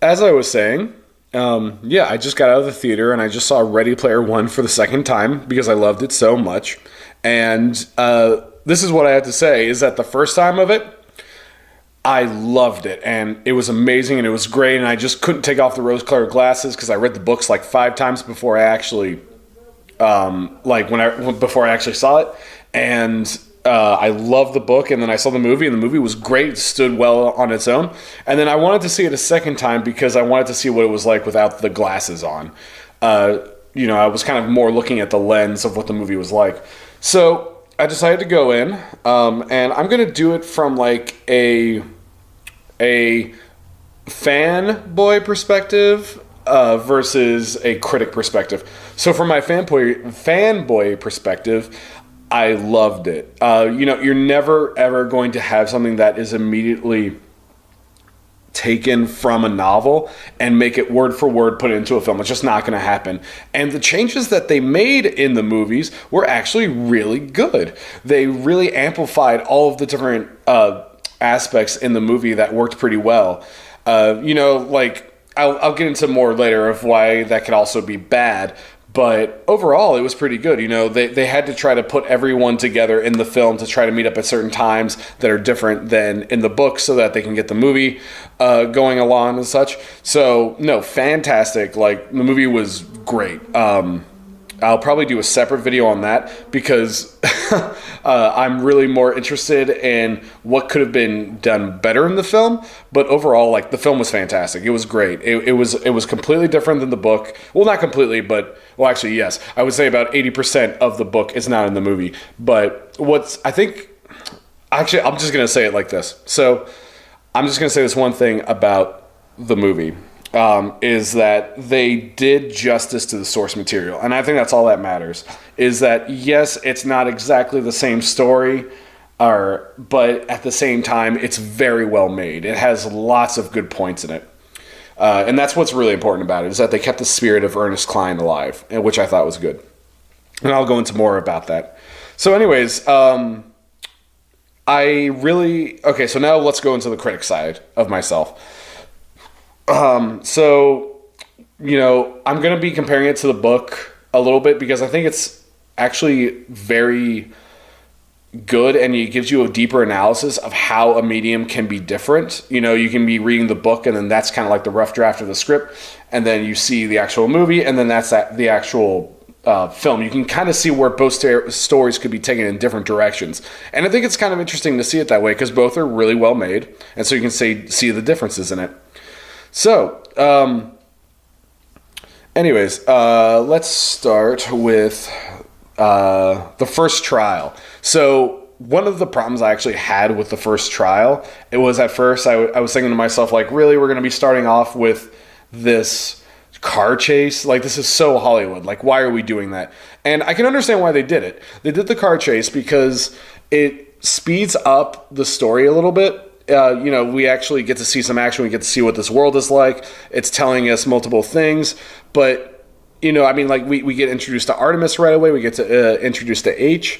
as I was saying, yeah, I just got out of the theater and I just saw Ready Player One for the second time because I loved it so much. And this is what I have to say, is that the first time of it, I loved it, and it was amazing, and it was great, and I just couldn't take off the rose-colored glasses because I read the books like 5 times before I actually, before I actually saw it, and I loved the book, and then I saw the movie, and the movie was great, it stood well on its own, and then I wanted to see it a second time because I wanted to see what it was like without the glasses on. I was kind of more looking at the lens of what the movie was like. So I decided to go in, and I'm going to do it from like a fanboy perspective versus a critic perspective. So from my fanboy perspective, I loved it. You're never ever going to have something that is immediately taken from a novel and make it word for word put into a film. It's just not going to happen. And the changes that they made in the movies were actually really good. They really amplified all of the different aspects in the movie that worked pretty well. I'll get into more later of why that could also be bad. But overall, it was pretty good. They had to try to put everyone together in the film to try to meet up at certain times that are different than in the book so that they can get the movie going along and such. So, no, fantastic. Like, the movie was great. I'll probably do a separate video on that because I'm really more interested in what could have been done better in the film. But overall, like, the film was fantastic. It was great. It was completely different than the book. Well, not completely, but actually, yes. I would say about 80% of the book is not in the movie. But I'm just gonna say it like this. So I'm just gonna say this one thing about the movie. Is that they did justice to the source material. And I think that's all that matters. Is that, yes, it's not exactly the same story, but at the same time, it's very well made. It has lots of good points in it. And that's what's really important about it, is that they kept the spirit of Ernest Cline alive, which I thought was good. And I'll go into more about that. So anyways, so now let's go into the critic side of myself. I'm going to be comparing it to the book a little bit because I think it's actually very good and it gives you a deeper analysis of how a medium can be different. You can be reading the book and then that's kind of like the rough draft of the script, and then you see the actual movie, and then that's the actual film. You can kind of see where both stories could be taken in different directions. And I think it's kind of interesting to see it that way because both are really well made, and so you can see the differences in it. So, let's start with the first trial. So, one of the problems I actually had with the first trial, it was at first I was thinking to myself, like, really, we're going to be starting off with this car chase? Like, this is so Hollywood. Like, why are we doing that? And I can understand why they did it. They did the car chase because it speeds up the story a little bit. We actually get to see some action. We get to see what this world is like. It's telling us multiple things. But, we get introduced to Artemis right away. We get to introduced to H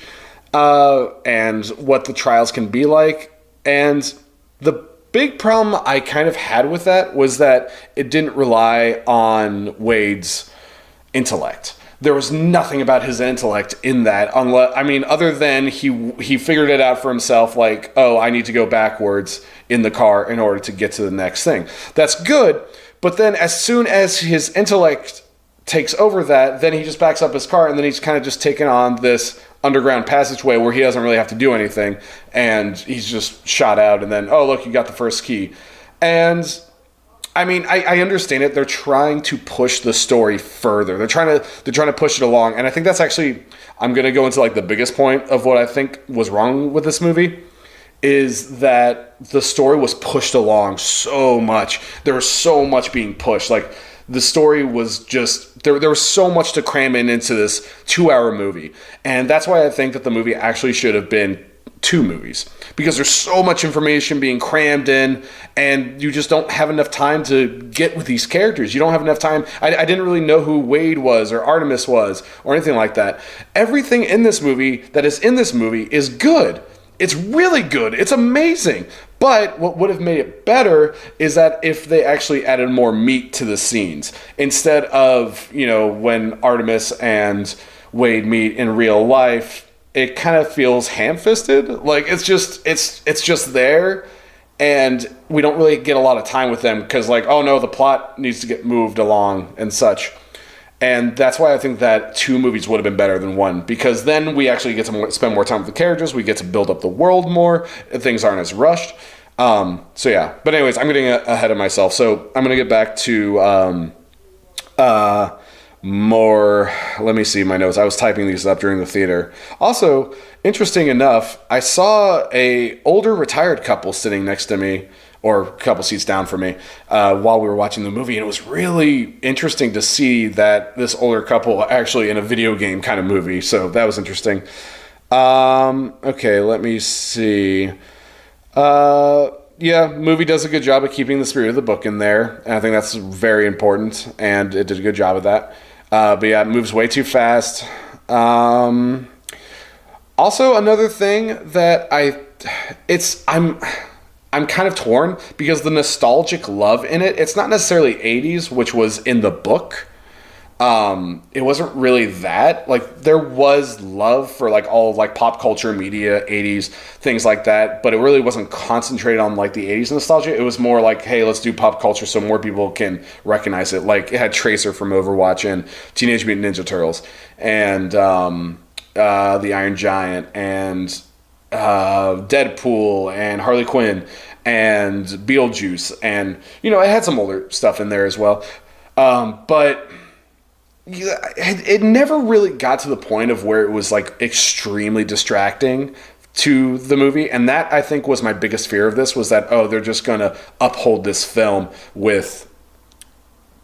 and what the trials can be like. And the big problem I kind of had with that was that it didn't rely on Wade's intellect. There was nothing about his intellect in that, other than he figured it out for himself, like, oh, I need to go backwards in the car in order to get to the next thing. That's good, but then as soon as his intellect takes over that, then he just backs up his car, and then he's kind of just taken on this underground passageway where he doesn't really have to do anything, and he's just shot out, and then, oh, look, you got the first key. And I understand it. They're trying to push the story further. They're trying to push it along. And I think that's actually, I'm going to go into like the biggest point of what I think was wrong with this movie, is that the story was pushed along so much. There was so much being pushed. Like, the story was just, there was so much to cram into this 2-hour movie. And that's why I think that the movie actually should have been 2 movies, because there's so much information being crammed in, and you just don't have enough time to get with these characters. You don't have enough time. I didn't really know who Wade was or Artemis was or anything like that. Everything in this movie that is in this movie is good. It's really good. It's amazing. But what would have made it better is that if they actually added more meat to the scenes, instead of, when Artemis and Wade meet in real life, it kind of feels ham-fisted. Like it's just there, and we don't really get a lot of time with them because, like, oh no, the plot needs to get moved along and such. And that's why I think that 2 movies would have been better than 1, because then we actually get to spend more time with the characters, we get to build up the world more, and things aren't as rushed. So yeah, but anyways, I'm getting ahead of myself, so I'm going to get back to more. Let me see my notes. I was typing these up during the theater. Also, interesting enough, I saw a older retired couple sitting next to me, or a couple seats down from me, while we were watching the movie. And it was really interesting to see that this older couple actually in a video game kind of movie. So that was interesting. Okay, let me see. Yeah, movie does a good job of keeping the spirit of the book in there. And I think that's very important. And it did a good job of that. But yeah, it moves way too fast. Also, another thing that I'm kind of torn because the nostalgic love in it, it's not necessarily 80s, which was in the book. It wasn't really that. Like, there was love for, like, all, like, pop culture, media, 80s, things like that, but it really wasn't concentrated on, like, the 80s nostalgia. It was more like, hey, let's do pop culture so more people can recognize it. Like, it had Tracer from Overwatch and Teenage Mutant Ninja Turtles and the Iron Giant and Deadpool and Harley Quinn and Beetlejuice, and it had some older stuff in there as well, but it never really got to the point of where it was like extremely distracting to the movie. And that, I think, was my biggest fear of this, was that, they're just gonna uphold this film with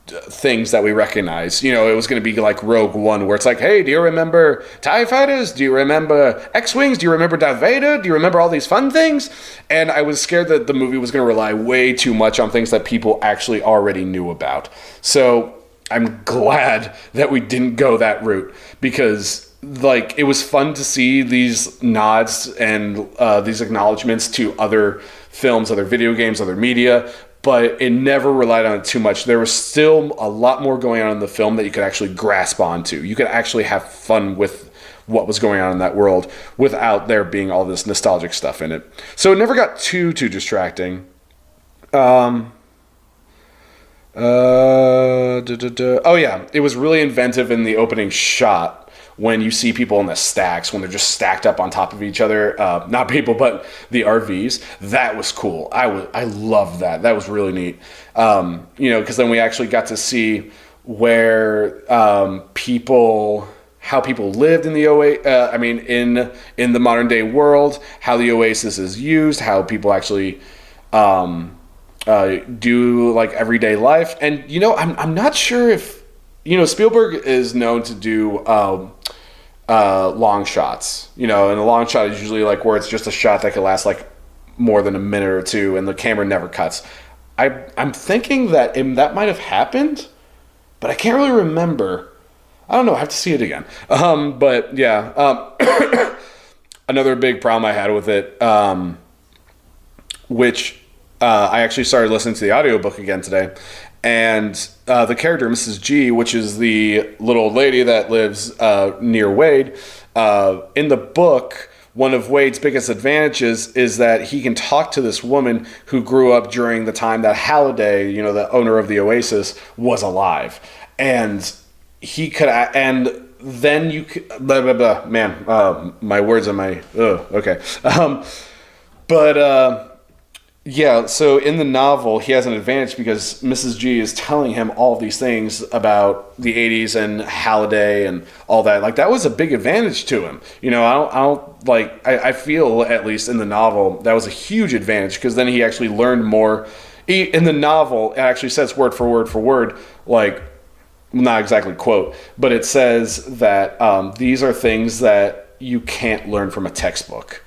things that we recognize. It was going to be like Rogue One, where it's like, hey, do you remember TIE Fighters? Do you remember X-Wings? Do you remember Darth Vader? Do you remember all these fun things? And I was scared that the movie was going to rely way too much on things that people actually already knew about. So I'm glad that we didn't go that route, because like, it was fun to see these nods and these acknowledgments to other films, other video games, other media, but it never relied on it too much. There was still a lot more going on in the film that you could actually grasp onto. You could actually have fun with what was going on in that world without there being all this nostalgic stuff in it. So it never got too distracting. Oh yeah, it was really inventive in the opening shot when you see people in the stacks, when they're just stacked up on top of each other, not people, but the RVs. That was cool. I loved that. That was really neat. Because then we actually got to see where how people lived in the in the modern day world, how the Oasis is used, how people actually do like everyday life. And I'm not sure if Spielberg is known to do long shots, and a long shot is usually like where it's just a shot that could last like more than a minute or two and the camera never cuts. I'm thinking that that might have happened, but I can't really remember. I don't know. I have to see it again. But yeah, another big problem I had with it, which I actually started listening to the audiobook again today. And the character, Mrs. G, which is the little old lady that lives near Wade, in the book, one of Wade's biggest advantages is that he can talk to this woman who grew up during the time that Halliday, the owner of the Oasis, was alive. And he could, and then you could, blah, blah, blah. Man, my words are my, okay. Yeah, so in the novel, he has an advantage because Mrs. G is telling him all these things about the 80s and Halliday and all that. Like, that was a big advantage to him. I feel, at least in the novel, that was a huge advantage, because then he actually learned more. In the novel, it actually says word for word, like, not exactly quote, but it says that these are things that you can't learn from a textbook.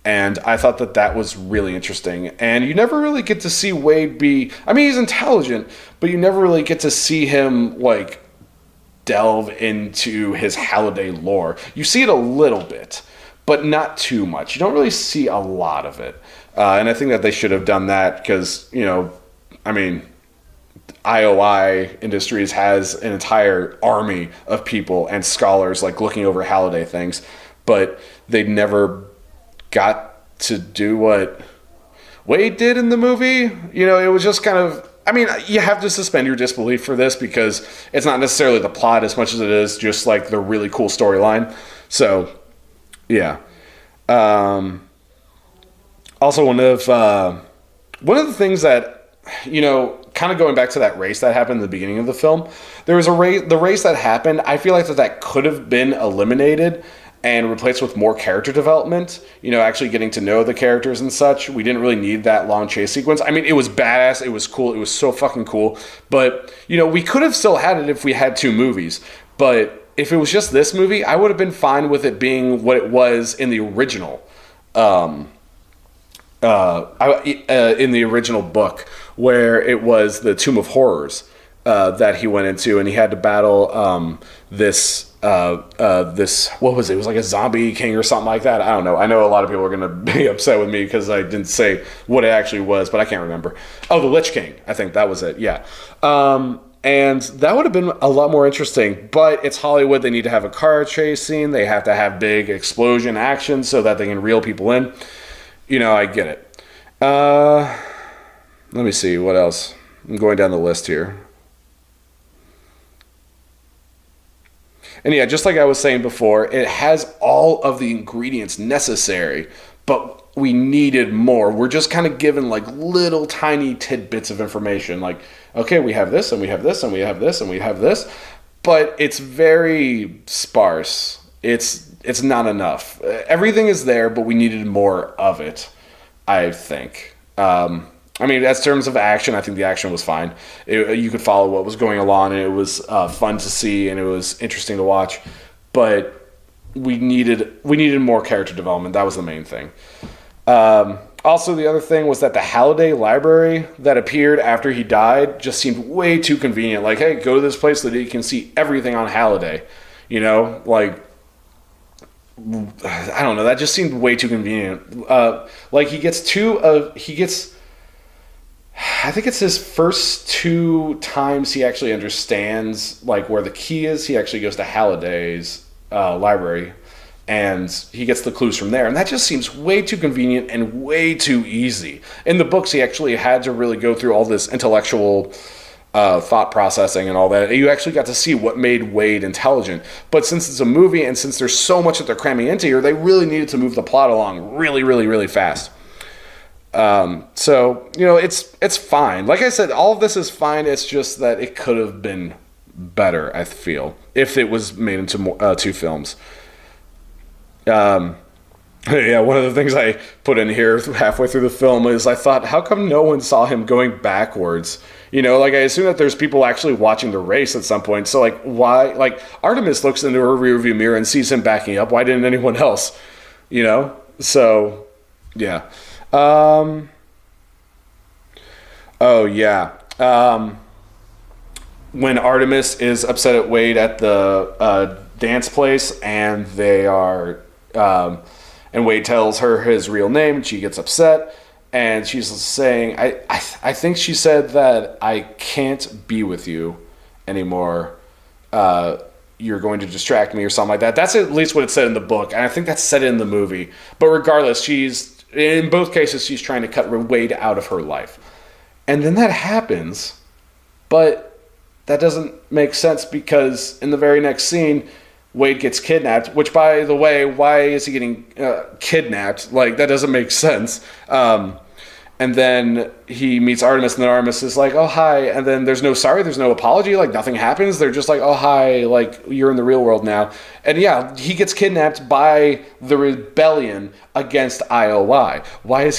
And I thought that was really interesting. And you never really get to see Wade he's intelligent, but you never really get to see him, like, delve into his Halliday lore. You see it a little bit, but not too much. You don't really see a lot of it. And I think that they should have done that because, I mean, IOI Industries has an entire army of people and scholars like looking over Halliday things, but they never got to do what Wade did in the movie. It was just kind of, I mean, you have to suspend your disbelief for this because it's not necessarily the plot as much as it is just like the really cool storyline. So, yeah. Also, one of the things that, kind of going back to that race that happened in the beginning of the film, there was the race that happened. I feel like that could have been eliminated and replaced with more character development, actually getting to know the characters and such. We didn't really need that long chase sequence. I mean, it was badass. It was cool. It was so fucking cool. But, we could have still had it if we had 2 movies. But if it was just this movie, I would have been fine with it being what it was in the original. In the original book, where it was the Tomb of Horrors that he went into, and he had to battle this what was it? It was like a zombie king or something like that. I don't know. I know a lot of people are going to be upset with me because I didn't say what it actually was, but I can't remember. Oh, the Lich King. I think that was it. Yeah. And that would have been a lot more interesting, but it's Hollywood. They need to have a car chase scene. They have to have big explosion action so that they can reel people in. I get it. Let me see. What else? I'm going down the list here. And yeah, just like I was saying before, it has all of the ingredients necessary, but we needed more. We're just kind of given like little tiny tidbits of information. Like, okay, we have this, and we have this, and we have this, and we have this, but it's very sparse. It's not enough. Everything is there, but we needed more of it, I think. I mean, as terms of action, I think the action was fine. You could follow what was going along, and it was fun to see, and it was interesting to watch. But we needed more character development. That was the main thing. Also, the other thing was that the Halliday library that appeared after he died just seemed way too convenient. Like, hey, go to this place so that you can see everything on Halliday. Like, I don't know. That just seemed way too convenient. Like, I think it's his first 2 times he actually understands like where the key is. He actually goes to Halliday's library, and he gets the clues from there. And that just seems way too convenient and way too easy. In the books, he actually had to really go through all this intellectual thought processing and all that. You actually got to see what made Wade intelligent. But since it's a movie and since there's so much that they're cramming into here, they really needed to move the plot along really, really, really fast. So, it's fine. Like I said, all of this is fine. It's just that it could have been better, I feel, if it was made into 2 films. Yeah, one of the things I put in here halfway through the film is I thought, how come no one saw him going backwards? Like I assume that there's people actually watching the race at some point. So like, why? Like Artemis looks into her rearview mirror and sees him backing up. Why didn't anyone else? So yeah. Oh yeah. When Artemis is upset at Wade at the dance place, and they are, and Wade tells her his real name, and she gets upset, and she's saying, I think she said that I can't be with you anymore. You're going to distract me or something like that. That's at least what it said in the book, and I think that's said in the movie. But regardless, in both cases, she's trying to cut Wade out of her life. And then that happens, but that doesn't make sense because in the very next scene, Wade gets kidnapped, which, by the way, why is he getting kidnapped? Like, that doesn't make sense. And then he meets Artemis, and then Artemis is like, oh, hi. And then there's no sorry, there's no apology, like nothing happens. They're just like, oh, hi, like you're in the real world now. And yeah, he gets kidnapped by the rebellion against IOI. Why is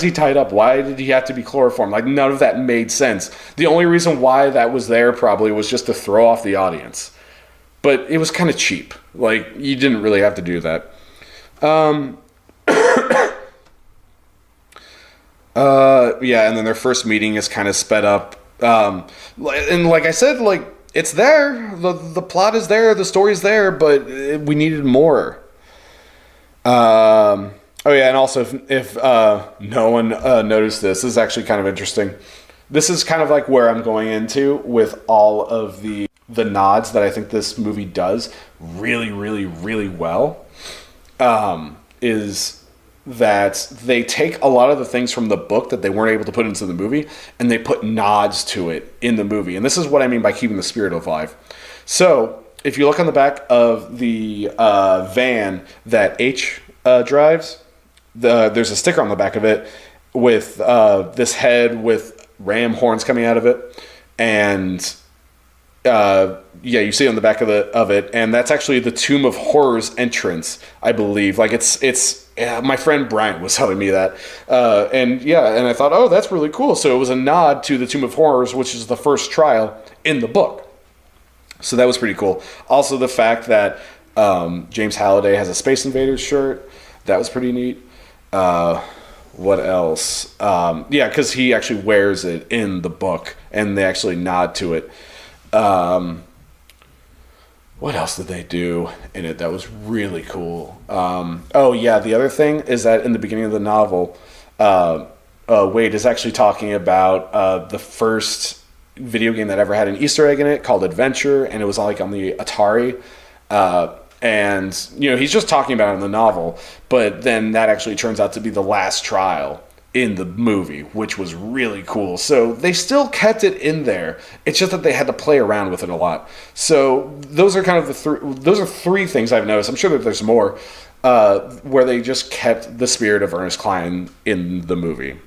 he tied up? Why did he have to be chloroformed? Like, none of that made sense. The only reason why that was there probably was just to throw off the audience. But it was kind of cheap. Like, you didn't really have to do that. Yeah, and then their first meeting is kind of sped up. And like I said, like, it's there. The plot is there. The story's there, but we needed more. Oh yeah, and also if no one noticed this is actually kind of interesting. This is kind of like where I'm going into with all of the nods that I think this movie does really, really, really well. Is that they take a lot of the things from the book that they weren't able to put into the movie, and they put nods to it in the movie. And this is what I mean by keeping the spirit alive. So if you look on the back of the van that H drives, there's a sticker on the back of it with this head with ram horns coming out of it, and you see it on the back of it, and that's actually the Tomb of Horrors entrance, I believe. Like it's my friend Brian was telling me that, and I thought, oh, that's really cool. So it was a nod to the Tomb of Horrors, which is the first trial in the book. So that was pretty cool. Also, the fact that James Halliday has a Space Invaders shirt, that was pretty neat. What else? Because he actually wears it in the book, and they actually nod to it. What else did they do in it that was really cool? The other thing is that in the beginning of the novel, Wade is actually talking about the first video game that ever had an Easter egg in it called Adventure, and it was like on the Atari. And he's just talking about it in the novel, but then that actually turns out to be the last trial in the movie, which was really cool. So they still kept it in there. It's just that they had to play around with it a lot. So those are kind of those are three things I've noticed. I'm sure that there's more where they just kept the spirit of Ernest Cline in the movie.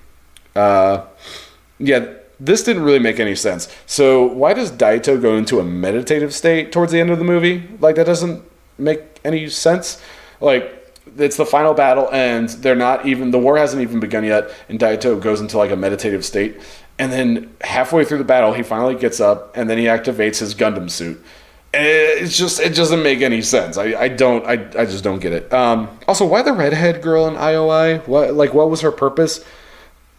This didn't really make any sense. So why does Daito go into a meditative state towards the end of the movie? Like, that doesn't make any sense. Like, it's the final battle, and the war hasn't even begun yet, and Daito goes into like a meditative state, and then halfway through the battle, he finally gets up, and then he activates his Gundam suit. It doesn't make any sense. I just don't get it. Also, why the redhead girl in IOI? What was her purpose?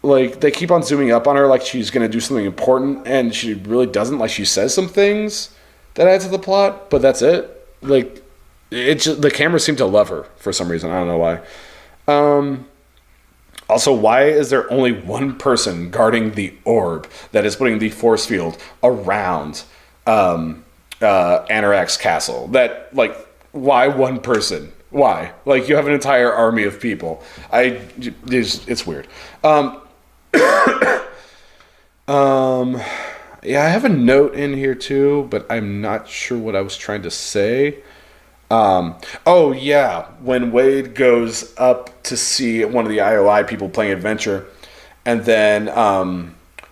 Like, they keep on zooming up on her like she's going to do something important, and she really doesn't. Like, she says some things that add to the plot, but that's it. Like, the cameras seem to love her for some reason. I don't know why. Also, why is there only one person guarding the orb that is putting the force field around Anorak's castle? Why one person? Why? Like, you have an entire army of people. It's weird. I have a note in here too, but I'm not sure what I was trying to say. When Wade goes up to see one of the IOI people playing Adventure, and then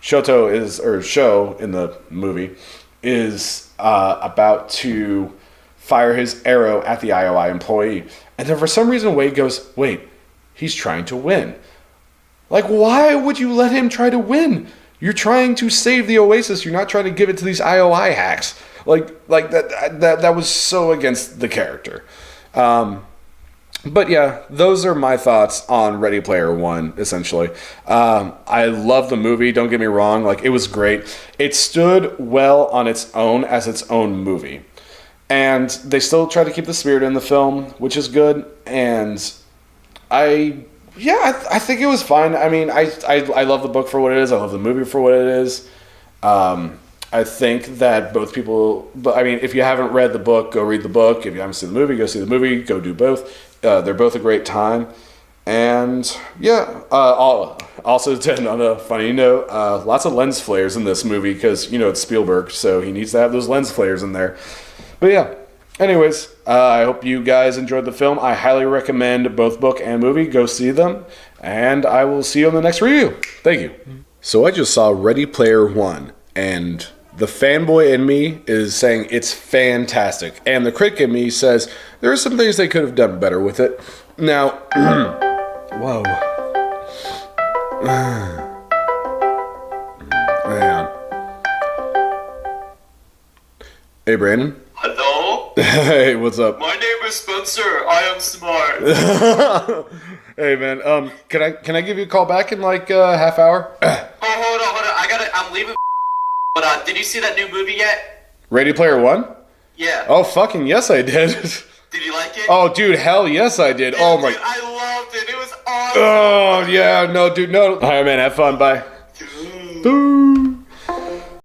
Sho in the movie is about to fire his arrow at the IOI employee, and then for some reason Wade goes, "Wait, he's trying to win." Like, why would you let him try to win? You're trying to save the Oasis. You're not trying to give it to these IOI hacks. Like that was so against the character. But yeah, those are my thoughts on Ready Player One, essentially. I love the movie, don't get me wrong. Like, it was great. It stood well on its own as its own movie. And they still try to keep the spirit in the film, which is good. And I think it was fine. I mean, I love the book for what it is. I love the movie for what it is. I think that both people... But I mean, if you haven't read the book, go read the book. If you haven't seen the movie, go see the movie. Go do both. They're both a great time. And, also to end on a funny note, lots of lens flares in this movie because, it's Spielberg, so he needs to have those lens flares in there. But yeah, anyways, I hope you guys enjoyed the film. I highly recommend both book and movie. Go see them, and I will see you on the next review. Thank you. So I just saw Ready Player One, and the fanboy in me is saying it's fantastic, and the critic in me says there are some things they could have done better with it. Now, whoa. Man. Hey, Brandon. Hello? Hey, what's up? My name is Spencer. I am smart. Hey, man. Can I give you a call back in like a half hour? Hold on. I'm leaving. But did you see that new movie yet? Ready Player One? Yeah. Oh, fucking yes, I did. Did you like it? Oh, dude, hell yes, I did. Dude, oh my. Dude, I love Carlton. It was awesome. Oh, yeah, no, dude, no. All right, man, have fun. Bye. Dude.